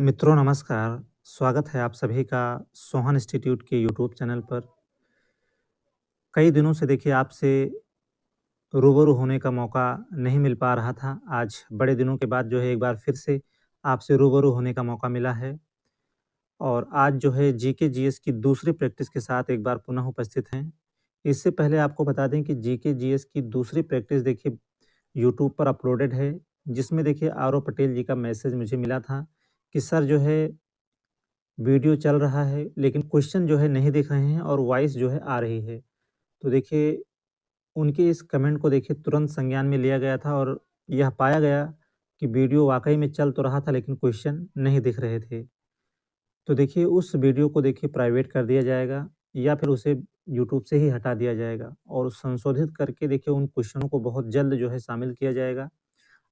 मित्रों नमस्कार, स्वागत है आप सभी का सोहन इंस्टीट्यूट के यूट्यूब चैनल पर। कई दिनों से देखिए आपसे रूबरू होने का मौका नहीं मिल पा रहा था। आज बड़े दिनों के बाद जो है एक बार फिर से आपसे रूबरू होने का मौका मिला है और आज जो है जीके जीएस की दूसरी प्रैक्टिस के साथ एक बार पुनः उपस्थित हैं। इससे पहले आपको बता दें कि जीके जीएस की दूसरी प्रैक्टिस देखिए यूट्यूब पर अपलोडेड है, जिसमें देखिए आरओ पटेल जी का मैसेज मुझे मिला था कि सर जो है वीडियो चल रहा है, लेकिन क्वेश्चन जो है नहीं दिख रहे हैं और वॉइस जो है आ रही है। तो देखिए, उनके इस कमेंट को देखिए तुरंत संज्ञान में लिया गया था और यह पाया गया कि वीडियो वाक़ई में चल तो रहा था लेकिन क्वेश्चन नहीं दिख रहे थे। तो देखिए उस वीडियो को देखिए प्राइवेट कर दिया जाएगा या फिर उसे यूट्यूब से ही हटा दिया जाएगा और संशोधित करके देखिए उन क्वेश्चनों को बहुत जल्द जो है शामिल किया जाएगा।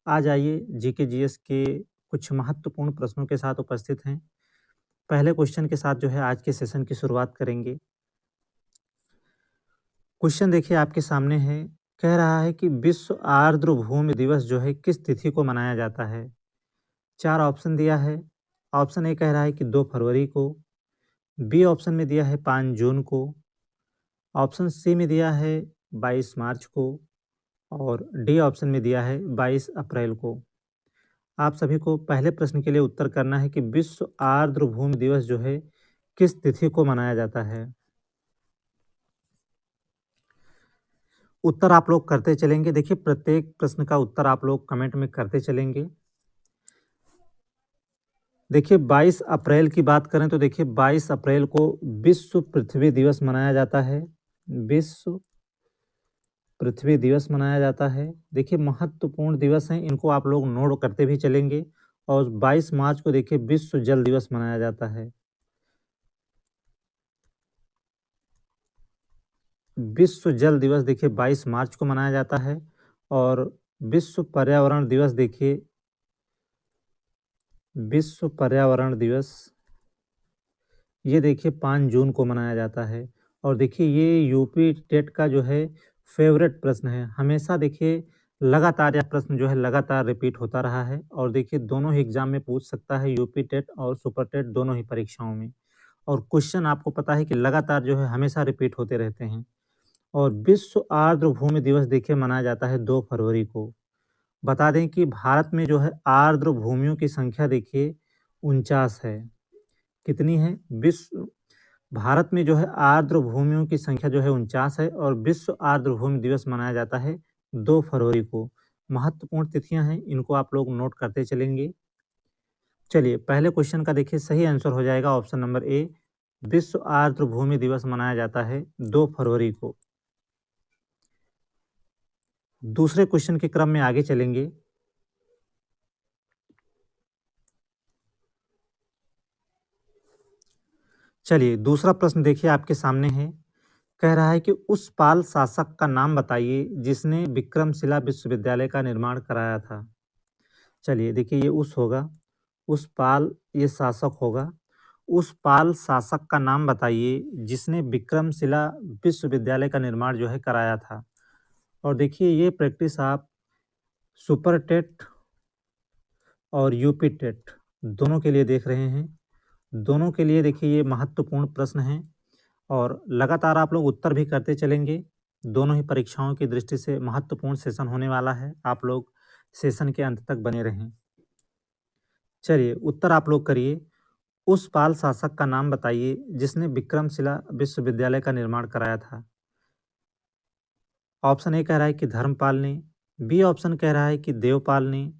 आज आइए जीके जीएस के कुछ महत्वपूर्ण प्रश्नों के साथ उपस्थित हैं। पहले क्वेश्चन के साथ जो है आज के सेशन की शुरुआत करेंगे। क्वेश्चन देखिए आपके सामने है, कह रहा है कि विश्व आर्द्र भूमि दिवस जो है किस तिथि को मनाया जाता है? 4 ऑप्शन दिया है। ऑप्शन ए कह रहा है कि 2 फरवरी को, बी ऑप्शन में दिया है 5 जून को, ऑप्शन सी में दिया है 22 मार्च को और डी ऑप्शन में दिया है 22 अप्रैल को। आप सभी को पहले प्रश्न के लिए उत्तर करना है कि विश्व आर्द्र भूमि दिवस जो है किस तिथि को मनाया जाता है? उत्तर आप लोग करते चलेंगे। देखिए, प्रत्येक प्रश्न का उत्तर आप लोग कमेंट में करते चलेंगे। देखिए, 22 अप्रैल की बात करें तो देखिए 22 अप्रैल को विश्व पृथ्वी दिवस मनाया जाता है। विश्व पृथ्वी दिवस मनाया जाता है। देखिए, महत्वपूर्ण दिवस हैं, इनको आप लोग नोट करते भी चलेंगे और 22 मार्च को देखिए विश्व जल दिवस मनाया जाता है। विश्व जल दिवस देखिए 22 मार्च को मनाया जाता है और विश्व पर्यावरण दिवस देखिए विश्व पर्यावरण दिवस ये देखिए 5 जून को मनाया जाता है और देखिए ये यूपी टेट का जो है फेवरेट प्रश्न है। हमेशा देखिए लगातार यह प्रश्न जो है लगातार रिपीट होता रहा है और देखिए दोनों ही एग्जाम में पूछ सकता है, यूपी टेट और सुपर टेट दोनों ही परीक्षाओं में। और क्वेश्चन आपको पता है कि लगातार जो है हमेशा रिपीट होते रहते हैं। और विश्व आर्द्र भूमि दिवस देखिए मनाया जाता है 2 फरवरी को। बता दें कि भारत में जो है आर्द्र भूमियों की संख्या देखिए 49 है। कितनी है? विश्व भारत में जो है आर्द्र भूमियों की संख्या जो है 49 है और विश्व आर्द्र भूमि दिवस मनाया जाता है 2 फरवरी को। महत्वपूर्ण तिथियां हैं, इनको आप लोग नोट करते चलेंगे। चलिए, पहले क्वेश्चन का देखिए सही आंसर हो जाएगा ऑप्शन नंबर ए, विश्व आर्द्र भूमि दिवस मनाया जाता है 2 फरवरी को। दूसरे क्वेश्चन के क्रम में आगे चलेंगे। चलिए, दूसरा प्रश्न देखिए आपके सामने है। कह रहा है कि उस पाल शासक का नाम बताइए जिसने विक्रमशिला विश्वविद्यालय का निर्माण कराया था। चलिए, देखिए ये उस होगा, उस पाल ये शासक होगा। उस पाल शासक का नाम बताइए जिसने विक्रमशिला विश्वविद्यालय का निर्माण जो है कराया था। और देखिए ये प्रैक्टिस आप सुपर टेट और यूपी टेट दोनों के लिए देख रहे हैं। दोनों के लिए देखिए ये महत्वपूर्ण प्रश्न हैं और लगातार आप लोग उत्तर भी करते चलेंगे। दोनों ही परीक्षाओं की दृष्टि से महत्वपूर्ण सेशन होने वाला है। आप लोग सेशन के अंत तक बने रहें। चलिए, उत्तर आप लोग करिए। उस पाल शासक का नाम बताइए जिसने विक्रमशिला विश्वविद्यालय का निर्माण कराया था। ऑप्शन ए कह रहा है कि धर्मपाल ने, बी ऑप्शन कह रहा है कि देवपाल ने,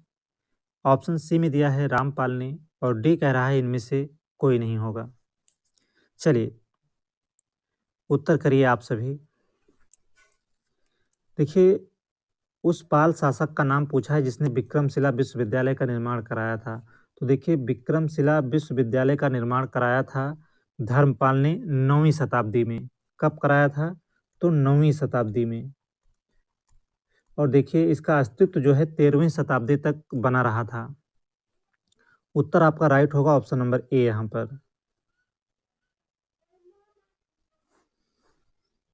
ऑप्शन सी में दिया है रामपाल ने और डी कह रहा है इनमें से कोई नहीं होगा। चलिए, उत्तर करिए आप सभी। देखिए, उस पाल शासक का नाम पूछा है जिसने विक्रमशिला विश्वविद्यालय का निर्माण कराया था। तो देखिए विक्रमशिला विश्वविद्यालय का निर्माण कराया था धर्मपाल ने 9वीं शताब्दी में। कब कराया था? तो 9वीं शताब्दी में। और देखिए इसका अस्तित्व जो है 13वीं शताब्दी तक बना रहा था। उत्तर आपका राइट होगा ऑप्शन नंबर ए यहाँ पर।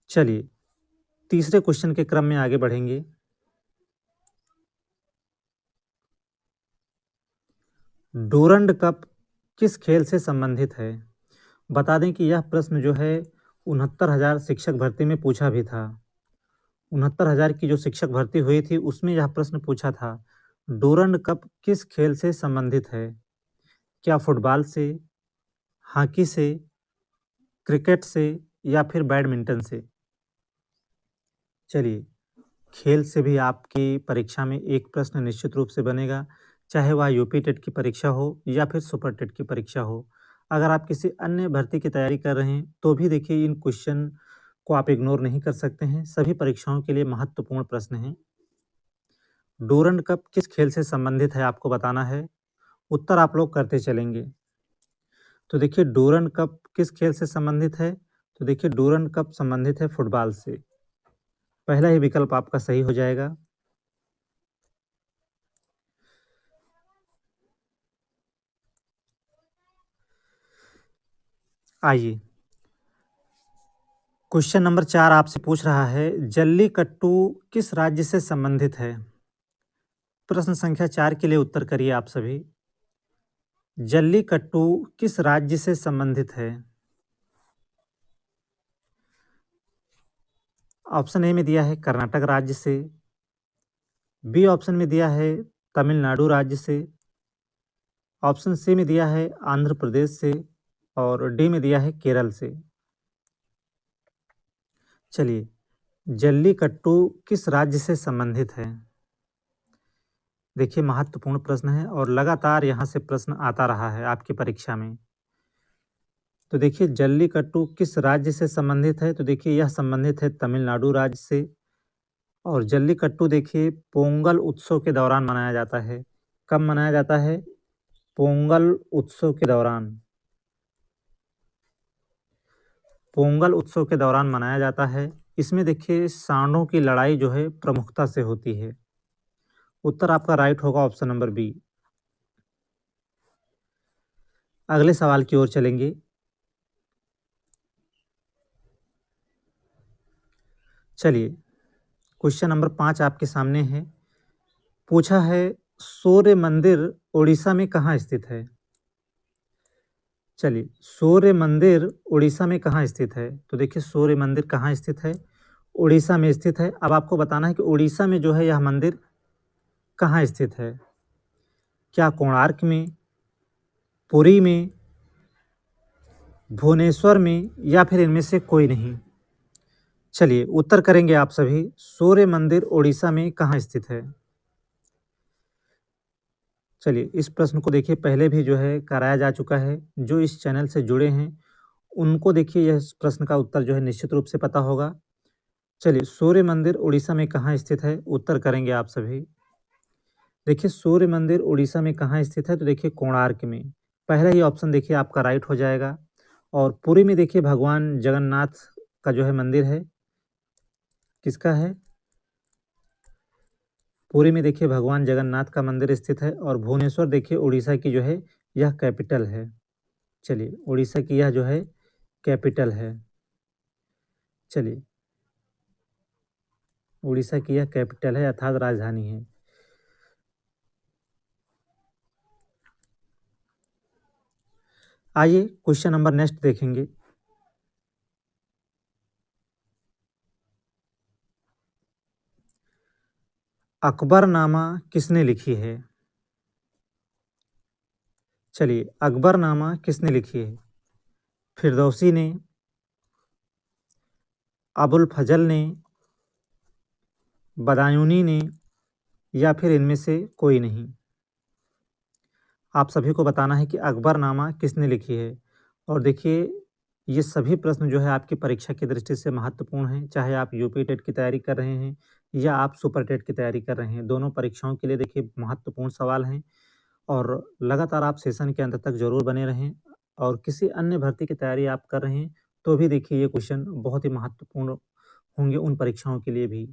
चलिए, तीसरे क्वेश्चन के क्रम में आगे बढ़ेंगे। डूरंड कप किस खेल से संबंधित है? बता दें कि यह प्रश्न जो है 69,000 शिक्षक भर्ती में पूछा भी था। 69,000 की जो शिक्षक भर्ती हुई थी उसमें यह प्रश्न पूछा था, डूरंड कप किस खेल से संबंधित है? क्या फुटबॉल से, हॉकी से, क्रिकेट से या फिर बैडमिंटन से? चलिए, खेल से भी आपकी परीक्षा में एक प्रश्न निश्चित रूप से बनेगा, चाहे वह यूपी टेट की परीक्षा हो या फिर सुपर टेट की परीक्षा हो। अगर आप किसी अन्य भर्ती की तैयारी कर रहे हैं, तो भी देखिए इन क्वेश्चन को आप इग्नोर नहीं कर सकते हैं, सभी परीक्षाओं के लिए महत्वपूर्ण प्रश्न हैं। डूरंड कप किस खेल से संबंधित है आपको बताना है, उत्तर आप लोग करते चलेंगे। तो देखिए डूरंड कप किस खेल से संबंधित है? तो देखिए डूरंड कप संबंधित है फुटबॉल से। पहला ही विकल्प आपका सही हो जाएगा। आइए, क्वेश्चन नंबर 4 आपसे पूछ रहा है, जल्लीकट्टू किस राज्य से संबंधित है? प्रश्न संख्या 4 के लिए उत्तर करिए आप सभी। जल्लीकट्टू किस राज्य से संबंधित है? ऑप्शन ए में दिया है कर्नाटक राज्य से, बी ऑप्शन में दिया है तमिलनाडु राज्य से, ऑप्शन सी में दिया है आंध्र प्रदेश से और डी में दिया है केरल से। चलिए, जल्लीकट्टू किस राज्य से संबंधित है? देखिए महत्वपूर्ण प्रश्न है और लगातार यहाँ से प्रश्न आता रहा है आपकी परीक्षा में। तो देखिए जल्लीकट्टू किस राज्य से संबंधित है? तो देखिए यह संबंधित है तमिलनाडु राज्य से और जल्लीकट्टू देखिए पोंगल उत्सव के दौरान मनाया जाता है। कब मनाया जाता है? पोंगल उत्सव के दौरान। पोंगल उत्सव के दौरान मनाया जाता है। इसमें देखिए सांडों की लड़ाई जो है प्रमुखता से होती है। उत्तर आपका राइट होगा ऑप्शन नंबर बी। अगले सवाल की ओर चलेंगे। चलिए, क्वेश्चन नंबर 5 आपके सामने है। पूछा है, सूर्य मंदिर उड़ीसा में कहाँ स्थित है? चलिए, सूर्य मंदिर उड़ीसा में कहाँ स्थित है? तो देखिए सूर्य मंदिर कहाँ स्थित है? उड़ीसा में स्थित है। अब आपको बताना है कि उड़ीसा में जो है यह मंदिर कहाँ स्थित है? क्या कोणार्क में, पुरी में, भुवनेश्वर में या फिर इनमें से कोई नहीं? चलिए, उत्तर करेंगे आप सभी। सूर्य मंदिर उड़ीसा में कहाँ स्थित है? चलिए, इस प्रश्न को देखिए पहले भी जो है कराया जा चुका है। जो इस चैनल से जुड़े हैं, उनको देखिए यह प्रश्न का उत्तर जो है निश्चित रूप से पता होगा। चलिए, सूर्य मंदिर उड़ीसा में कहाँ स्थित है? उत्तर करेंगे आप सभी। देखिए सूर्य मंदिर उड़ीसा में कहाँ स्थित है? तो देखिए कोणार्क में। पहला ही ऑप्शन देखिए आपका राइट हो जाएगा। और पुरी में देखिए भगवान जगन्नाथ का जो है मंदिर है। किसका है? पुरी में देखिए भगवान जगन्नाथ का मंदिर स्थित है और भुवनेश्वर देखिए उड़ीसा की जो है यह कैपिटल है। चलिए, उड़ीसा की यह जो है कैपिटल है। चलिए, उड़ीसा की यह कैपिटल है अर्थात राजधानी है। आइए क्वेश्चन नंबर नेक्स्ट देखेंगे। अकबरनामा किसने लिखी है? चलिए, अकबरनामा किसने लिखी है? फिरदौसी ने, अबुल फजल ने, बदायूनी ने या फिर इनमें से कोई नहीं? आप सभी को बताना है कि अकबरनामा किसने लिखी है। और देखिए ये सभी प्रश्न जो है आपकी परीक्षा की दृष्टि से महत्वपूर्ण हैं, चाहे आप यूपी टेट की तैयारी कर रहे हैं या आप सुपर टेट की तैयारी कर रहे हैं। दोनों परीक्षाओं के लिए देखिए महत्वपूर्ण सवाल हैं और लगातार आप सेशन के अंत तक ज़रूर बने रहें। और किसी अन्य भर्ती की तैयारी आप कर रहे हैं, तो भी देखिए ये क्वेश्चन बहुत ही महत्वपूर्ण होंगे उन परीक्षाओं के लिए भी।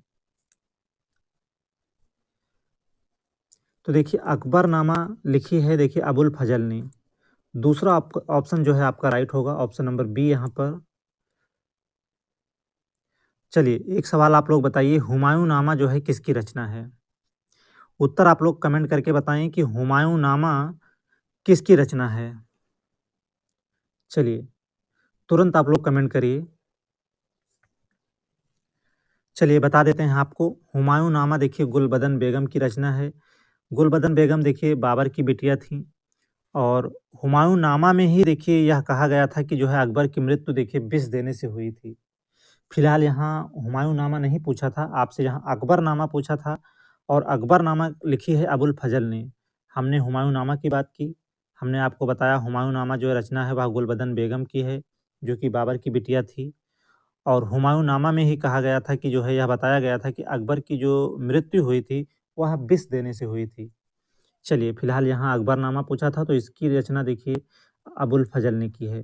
तो देखिए अकबरनामा लिखी है देखिए अबुल फजल ने। दूसरा ऑप्शन जो है आपका राइट होगा, ऑप्शन नंबर बी यहाँ पर। चलिए, एक सवाल आप लोग बताइए, हुमायूं नामा जो है किसकी रचना है? उत्तर आप लोग कमेंट करके बताएं कि हुमायूं नामा किसकी रचना है। चलिए, तुरंत आप लोग कमेंट करिए। चलिए बता देते हैं आपको, हुमायूँ नामा देखिए गुलबदन बेगम की रचना है। गुलबदन बेगम देखिए बाबर की बिटिया थीं और हुमायूँ नामा में ही देखिए यह कहा गया था कि जो है अकबर की मृत्यु देखिए विष देने से हुई थी। फिलहाल यहाँ हुमायूँ नामा नहीं पूछा था, आपसे यहाँ अकबरनामा पूछा था और अकबरनामा लिखी है अबुल फजल ने। हमने हुमायूँ नामा की बात की, हमने आपको बताया हुमायूँ नामा जो रचना है वह गुलबदन बेगम की है, जो कि बाबर की बिटिया थी और हुमायूँ नामा में ही कहा गया था कि जो है यह बताया गया था कि अकबर की जो मृत्यु हुई थी, वह विष देने से हुई थी। चलिए, फिलहाल यहाँ अकबरनामा पूछा था तो इसकी रचना देखिए अबुल फजल ने की है।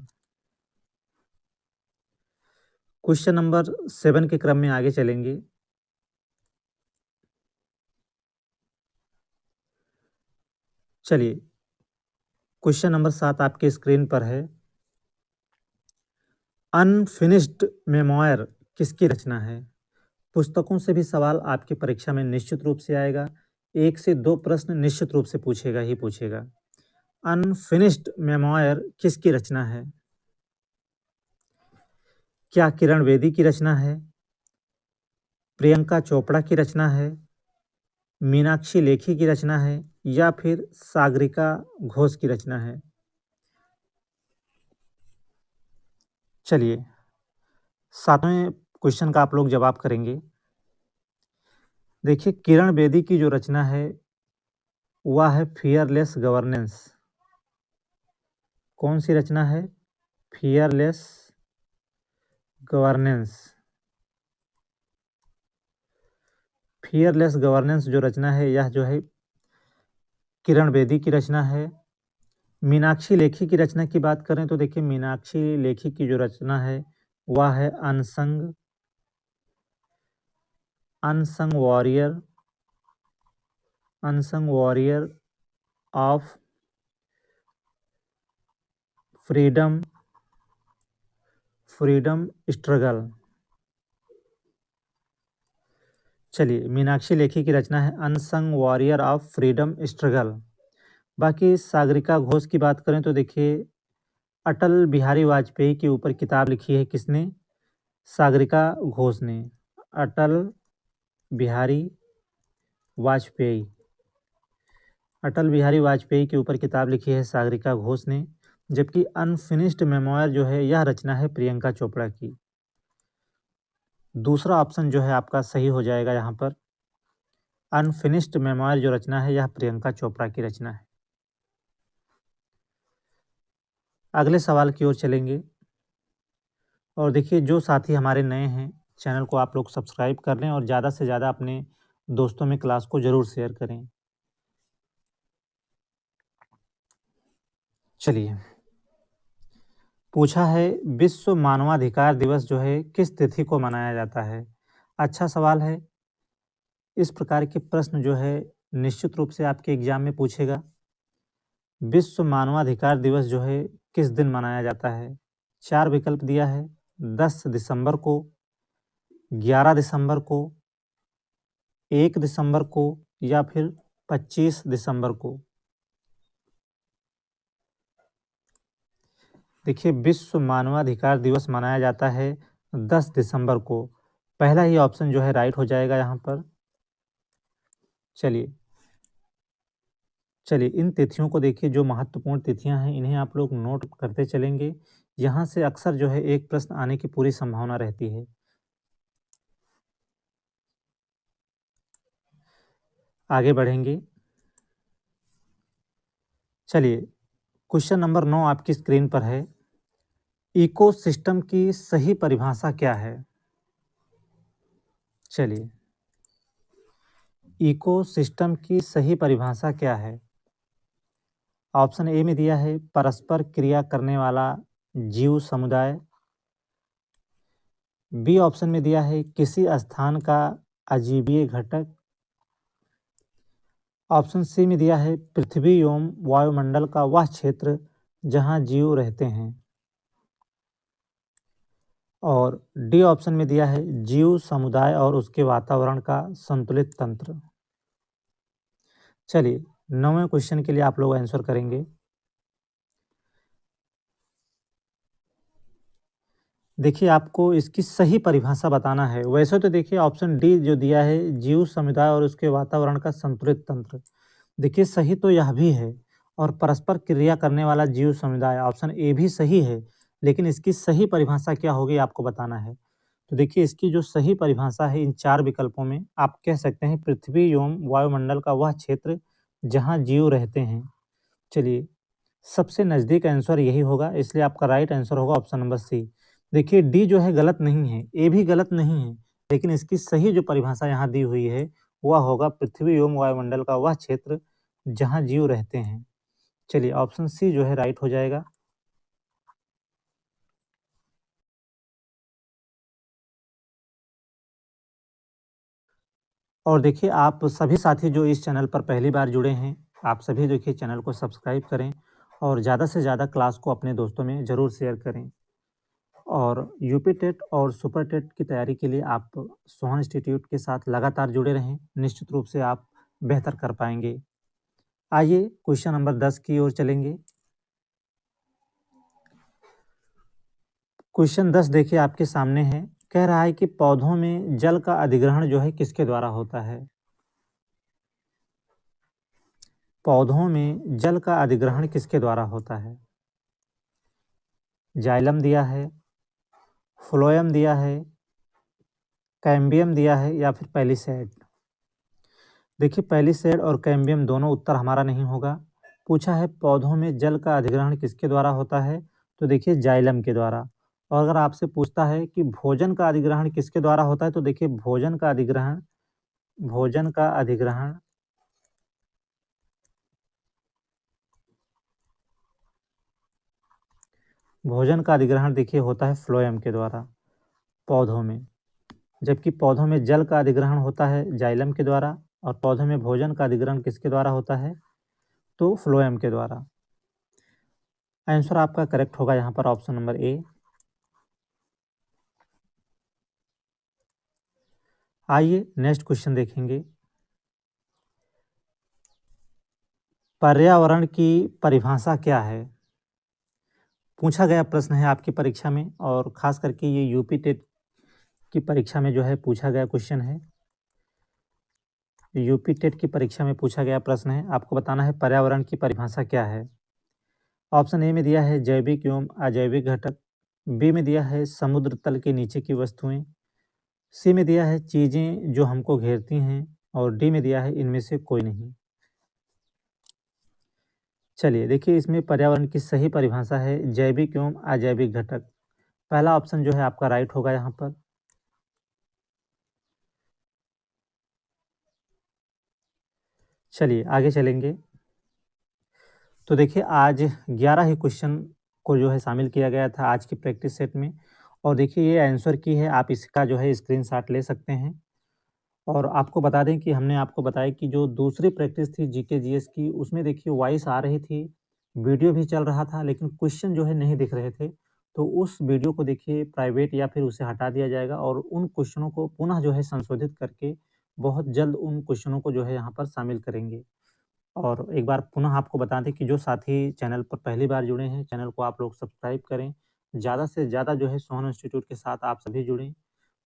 क्वेश्चन नंबर 7 के क्रम में आगे चलेंगे। चलिए, क्वेश्चन नंबर 7 आपके स्क्रीन पर है। अनफिनिश्ड मेमोयर किसकी रचना है? पुस्तकों से भी सवाल आपकी परीक्षा में निश्चित रूप से आएगा। 1 से 2 प्रश्न निश्चित रूप से पूछेगा ही पूछेगा। अनफिनिश्ड मेमोयर किसकी रचना है? क्या किरण बेदी की रचना है? प्रियंका चोपड़ा की रचना है? मीनाक्षी लेखी की रचना है या फिर सागरिका घोष की रचना है? चलिए, 7वें क्वेश्चन का आप लोग जवाब करेंगे। देखिए, किरण बेदी की जो रचना है, वह है फियरलेस गवर्नेंस। कौन सी रचना है? Fearless governance. फियरलेस गवर्नेंस जो रचना है, यह जो है किरण बेदी की रचना है। मीनाक्षी लेखी की रचना की बात करें तो देखिए मीनाक्षी लेखी की जो रचना है, वह है unsung unsung warrior unsung warrior of freedom freedom struggle. चलिए, मीनाक्षी लेखी की रचना है unsung warrior of freedom struggle. बाकी सागरिका घोष की बात करें तो देखिए अटल बिहारी वाजपेयी के ऊपर किताब लिखी है किसने? सागरिका घोष ने। अटल बिहारी वाजपेयी अटल बिहारी वाजपेयी के ऊपर किताब लिखी है सागरिका घोष ने, जबकि अनफिनिश्ड मेमोयर जो है यह रचना है प्रियंका चोपड़ा की। दूसरा ऑप्शन जो है आपका सही हो जाएगा यहाँ पर। अनफिनिश्ड मेमोयर जो रचना है यह प्रियंका चोपड़ा की रचना है। अगले सवाल की ओर चलेंगे और देखिए जो साथी हमारे नए हैं, चैनल को आप लोग सब्सक्राइब कर लें और ज़्यादा से ज़्यादा अपने दोस्तों में क्लास को ज़रूर शेयर करें। चलिए, पूछा है विश्व मानवाधिकार दिवस जो है किस तिथि को मनाया जाता है? अच्छा सवाल है। इस प्रकार के प्रश्न जो है निश्चित रूप से आपके एग्जाम में पूछेगा। विश्व मानवाधिकार दिवस जो है किस दिन मनाया जाता है? 4 विकल्प दिया है। 10 दिसंबर को, 11 दिसंबर को, 1 दिसंबर को या फिर 25 दिसंबर को। देखिए, विश्व मानवाधिकार दिवस मनाया जाता है 10 दिसंबर को। पहला ही ऑप्शन जो है राइट हो जाएगा यहाँ पर। चलिए चलिए, इन तिथियों को देखिए, जो महत्वपूर्ण तिथियां हैं इन्हें आप लोग नोट करते चलेंगे। यहाँ से अक्सर जो है एक प्रश्न आने की पूरी संभावना रहती है। आगे बढ़ेंगे। चलिए, क्वेश्चन नंबर 9 आपकी स्क्रीन पर है। इकोसिस्टम की सही परिभाषा क्या है? चलिए, इकोसिस्टम की सही परिभाषा क्या है? ऑप्शन ए में दिया है परस्पर क्रिया करने वाला जीव समुदाय। बी ऑप्शन में दिया है किसी स्थान का अजीवीय घटक। ऑप्शन सी में दिया है पृथ्वी एवं वायुमंडल का वह क्षेत्र जहां जीव रहते हैं। और डी ऑप्शन में दिया है जीव समुदाय और उसके वातावरण का संतुलित तंत्र। चलिए, 9वें क्वेश्चन के लिए आप लोग आंसर करेंगे। देखिए, आपको इसकी सही परिभाषा बताना है। वैसे तो देखिए ऑप्शन डी जो दिया है, जीव समुदाय और उसके वातावरण का संतुलित तंत्र। देखिए सही तो यह भी है और परस्पर क्रिया करने वाला जीव समुदाय ऑप्शन ए भी सही है, लेकिन इसकी सही परिभाषा क्या होगी आपको बताना है। तो देखिए इसकी जो सही परिभाषा है इन 4 विकल्पों में आप कह सकते हैं पृथ्वी एवं वायुमंडल का वह क्षेत्र जहाँ जीव रहते हैं। चलिए, सबसे नज़दीक आंसर यही होगा, इसलिए आपका राइट आंसर होगा ऑप्शन नंबर सी। देखिए डी जो है गलत नहीं है, ए भी गलत नहीं है, लेकिन इसकी सही जो परिभाषा यहाँ दी हुई है, वह होगा पृथ्वी एवं वायुमंडल का वह क्षेत्र जहाँ जीव रहते हैं। चलिए ऑप्शन सी जो है राइट हो जाएगा। और देखिए आप सभी साथी जो इस चैनल पर पहली बार जुड़े हैं, आप सभी देखिए चैनल को सब्सक्राइब करें और ज़्यादा से ज़्यादा क्लास को अपने दोस्तों में ज़रूर शेयर करें। और यूपी टेट और सुपर टेट की तैयारी के लिए आप सोहन इंस्टीट्यूट के साथ लगातार जुड़े रहें, निश्चित रूप से आप बेहतर कर पाएँगे। आइए क्वेश्चन नंबर 10 की ओर चलेंगे। क्वेश्चन 10 देखिए आपके सामने है, कह रहा है कि पौधों में जल का अधिग्रहण जो है किसके द्वारा होता है? पौधों में जल का अधिग्रहण किसके द्वारा होता है? जाइलम दिया है, फ्लोएम दिया है, कैम्बियम दिया है या फिर पैलिसैड। देखिए पैलिसैड और कैम्बियम दोनों उत्तर हमारा नहीं होगा। पूछा है पौधों में जल का अधिग्रहण किसके द्वारा होता है? तो देखिए जाइलम के द्वारा। और अगर आपसे पूछता है कि भोजन का अधिग्रहण किसके द्वारा होता है? तो देखिए भोजन का अधिग्रहण देखिए होता है फ्लोएम के द्वारा पौधों में। जबकि पौधों में जल का अधिग्रहण होता है जाइलम के द्वारा और पौधों में भोजन का अधिग्रहण किसके द्वारा होता है? तो फ्लोएम के द्वारा। आंसर आपका करेक्ट होगा यहाँ पर ऑप्शन नंबर ए। आइए नेक्स्ट क्वेश्चन देखेंगे। पर्यावरण की परिभाषा क्या है? पूछा गया प्रश्न है आपकी परीक्षा में और खास करके ये यूपी टेट की परीक्षा में जो है पूछा गया क्वेश्चन है। यूपी टेट की परीक्षा में पूछा गया प्रश्न है, आपको बताना है पर्यावरण की परिभाषा क्या है? ऑप्शन ए में दिया है जैविक एवं अजैविक घटक, बी में दिया है समुद्र तल के नीचे की वस्तुएं, सी में दिया है चीजें जो हमको घेरती हैं और डी में दिया है इनमें से कोई नहीं। चलिए देखिए इसमें पर्यावरण की सही परिभाषा है जैविक एवं अजैविक घटक। पहला ऑप्शन जो है आपका राइट होगा यहाँ पर। चलिए आगे चलेंगे। तो देखिए आज 11 ही क्वेश्चन को जो है शामिल किया गया था आज की प्रैक्टिस सेट में और देखिए ये आंसर की है, आप इसका जो है स्क्रीनशॉट ले सकते हैं। और आपको बता दें कि हमने आपको बताया कि जो दूसरी प्रैक्टिस थी जीके जीएस की उसमें देखिए वॉइस आ रही थी, वीडियो भी चल रहा था लेकिन क्वेश्चन जो है नहीं दिख रहे थे। तो उस वीडियो को देखिए प्राइवेट या फिर उसे हटा दिया जाएगा और उन क्वेश्चनों को पुनः जो है संशोधित करके बहुत जल्द उन क्वेश्चनों को जो है यहाँ पर शामिल करेंगे। और एक बार पुनः आपको बता दें कि जो साथी चैनल पर पहली बार जुड़े हैं, चैनल को आप लोग सब्सक्राइब करें। ज़्यादा से ज़्यादा जो है सोहन इंस्टीट्यूट के साथ आप सभी जुड़ें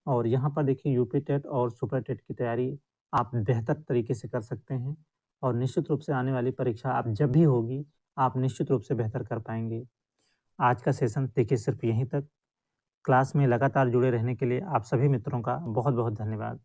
और यहाँ पर देखिए यूपी टेट और सुपर टेट की तैयारी आप बेहतर तरीके से कर सकते हैं और निश्चित रूप से आने वाली परीक्षा आप जब भी होगी, आप निश्चित रूप से बेहतर कर पाएँगे। आज का सेशन देखिए सिर्फ़ यहीं तक। क्लास में लगातार जुड़े रहने के लिए आप सभी मित्रों का बहुत-बहुत धन्यवाद।